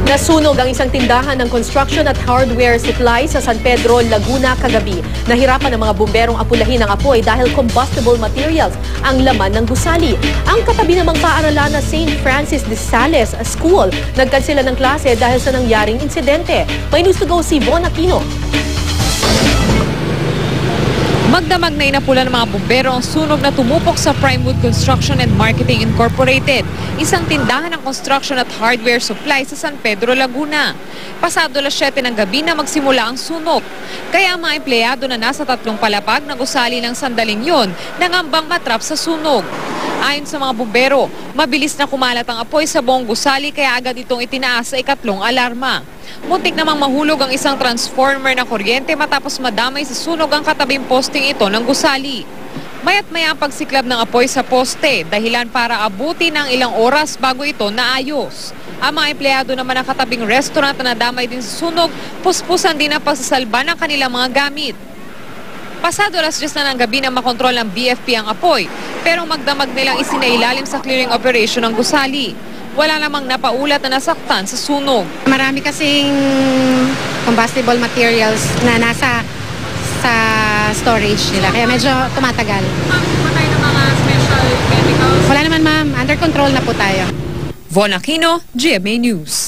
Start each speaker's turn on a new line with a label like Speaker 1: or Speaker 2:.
Speaker 1: Nasunog ang isang tindahan ng construction at hardware supply sa San Pedro, Laguna kagabi. Nahirapan ang mga bumberong apulahin ang apoy dahil combustible materials ang laman ng gusali. Ang katabi namang paaralan na St. Francis de Sales School, nagkansela ng klase dahil sa nangyaring insidente. May news to go si Von Aquino.
Speaker 2: Magdamag na inapula ng mga bumbero ang sunog na tumupok sa Primewood Construction and Marketing Incorporated, isang tindahan ng construction at hardware supply sa San Pedro, Laguna. Pasado 7 ng gabi na magsimula ang sunog. Kaya ang mga empleyado na nasa 3 palapag na gusali ng sandaling yon nangambang matrap sa sunog. Ayon sa mga bumbero, mabilis na kumalat ang apoy sa buong gusali kaya agad itong itinaas sa ikatlong alarma. Muntik namang mahulog ang isang transformer na kuryente matapos madamay sa sunog ang katabing posting ito ng gusali. Maya't maya ang pagsiklab ng apoy sa poste, dahilan para abuti ng ilang oras bago ito naayos. Ang mga empleyado naman ng katabing restaurant na nadamay din sa sunog, puspusan din ang pagsasalba ng kanilang mga gamit. Pasado 10 na ng gabi na makontrol ng BFP ang apoy, pero magdamag nilang isinailalim sa clearing operation ng gusali. Wala namang napaulat na nasaktan sa sunog.
Speaker 3: Marami kasing combustible materials na nasa sa storage nila, kaya medyo tumatagal.
Speaker 2: Patay ng mga special chemicals?
Speaker 3: Wala naman ma'am, under control na po tayo.
Speaker 2: Von Aquino, GMA News.